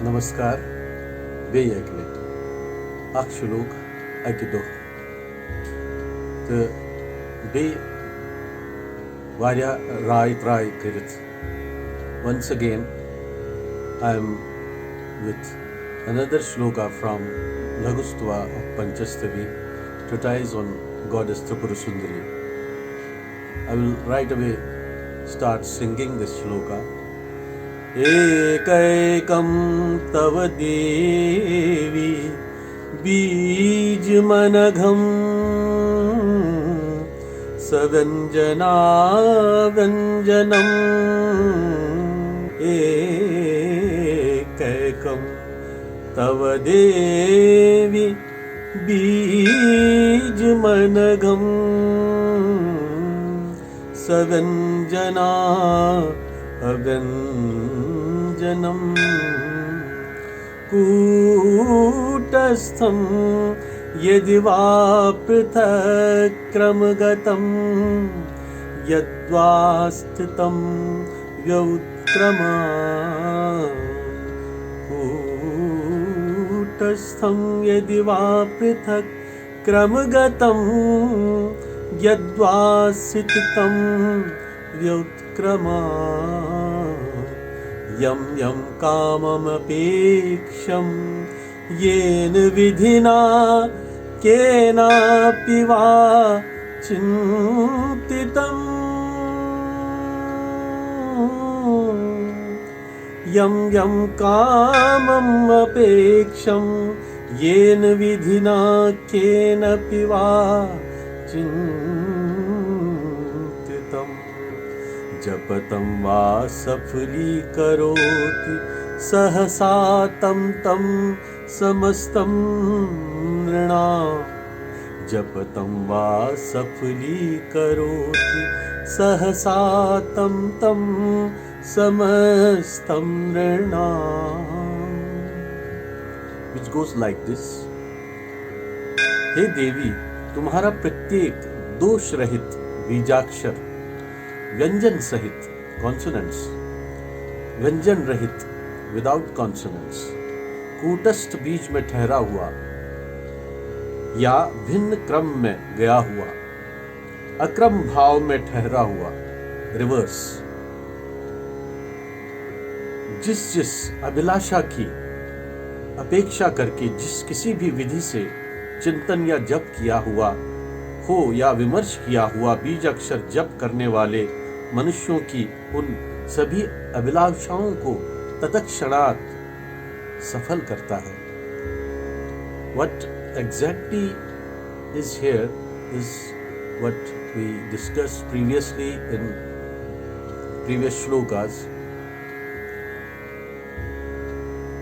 नमस्कार, beeya ऐकलेत. Akshuluk Akido. The Bey Varya Rai Kirit. Once again, I am with another shloka from Laghustva of Panchastavi, treatise on Goddess Tripura Sundari. I will right away start singing this shloka. एकैकं तव देवी बीजमनघं सव्यञ्जनाव्यञ्जनम् एकैकं तव देवी बीजमनघं सव्यञ्जना अव्यञ्जनं कूटस्थं यदि वा पृथक् क्रमगतं यद्वा स्थितं व्युत्क्रमा कूटस्थं यदि वा पृथक् क्रमगतं यद्वा स्थितं व्युत्क्रमा यं यं काममपेक्षं येन विधिना केनापि वा चिन्तितं यं यं काममपेक्षं येन विधिना केनापि वा चिन्तितं जपतं वा सफलीकरोति सहसा तं समस्तं नृणाम् जपतं वा सफलीकरोति सहसा तं समस्तं नृणाम्. Which goes like this. हे देवी, तुम्हारा प्रत्येक दोष रहित बीजाक्षर व्यंजन सहित कॉन्सोनेंट्स, व्यंजन रहित विदाउट कॉन्सोनेंट्स, कूटस्थ बीज में ठहरा हुआ या भिन्न क्रम में गया हुआ, अक्रम भाव में ठहरा हुआ, रिवर्स, जिस अभिलाषा की अपेक्षा करके जिस किसी भी विधि से चिंतन या जप किया हुआ हो या विमर्श किया हुआ बीज अक्षर जप करने वाले मनुष्यों की उन सभी अभिलाषाओं को तत्क्षणात सफल करता है. What exactly is here is what we discussed previously in previous shlokas.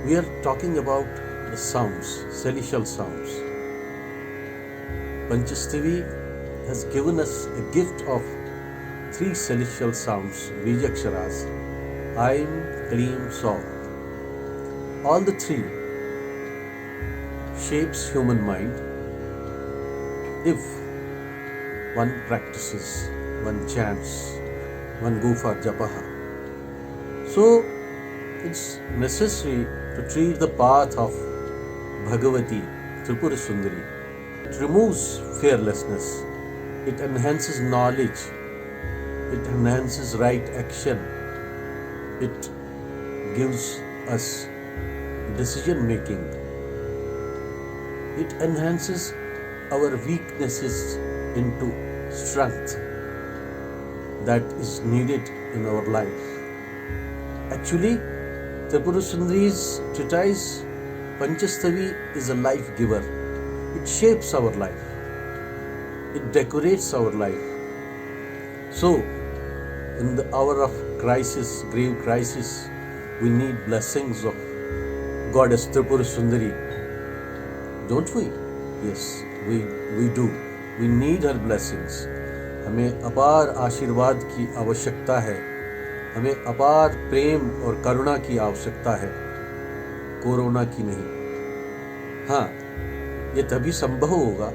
We are talking about the sounds, celestial sounds. Panchastavi has given us a gift of 3 celestial sounds, Bijaksharas, Aim, Klim, Saw. All the 3 shapes human mind if one practices, one chants, one go for japaha. So it's necessary to treat the path of Bhagavati, Tripura Sundari. It removes fearlessness, it enhances knowledge, it enhances right action, it gives us decision making, it enhances our weaknesses into strength that is needed in our life. Actually, Tripura Sundari's treatise Panchastavi is a life giver. It shapes our life, it decorates our life. So in the hour of crisis, grave crisis, we need blessings of Goddess Tripura Sundari, don't we? Yes, we do. We need her blessings. हमें अपार आशीर्वाद की आवश्यकता है, हमें अपार प्रेम और करुणा की आवश्यकता है, कोरोना की नहीं. हाँ, ये तभी संभव होगा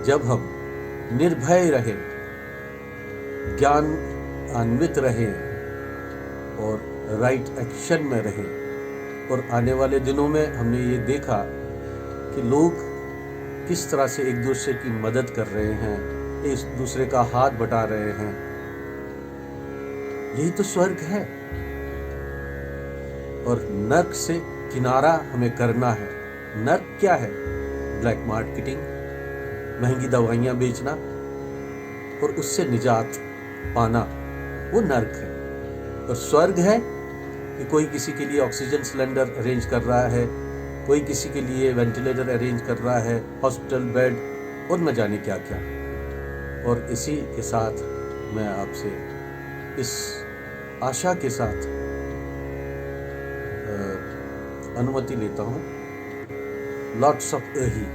जब हम निर्भय रहें, ज्ञान अन्वित रहें और राइट एक्शन में रहें. और आने वाले दिनों में हमने ये देखा कि लोग किस तरह से एक दूसरे की मदद कर रहे हैं, एक दूसरे का हाथ बटा रहे हैं। यही तो स्वर्ग है। और नर्क से किनारा हमें करना है। नर्क क्या है? ब्लैक मार्केटिंग, महंगी दवाइयां बेचना और उससे निजात पाना, वो नर्क है। और स्वर्ग है कि कोई किसी के लिए ऑक्सीजन सिलेंडर अरेंज कर रहा है, कोई किसी के लिए वेंटिलेटर अरेंज कर रहा है, हॉस्पिटल बेड और न जाने क्या क्या। और इसी के साथ मैं आपसे इस आशा के साथ अनुमति लेता हूँ। लॉट्स ऑफ ही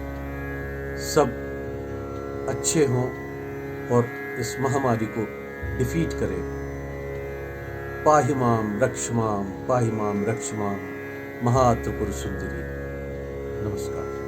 सब अच्छे हों और इस महामारी को डिफीट करें। पाहि माम रक्षमाम, पाहि माम रक्षमाम, महात्रिपुर सुंदरी। नमस्कार।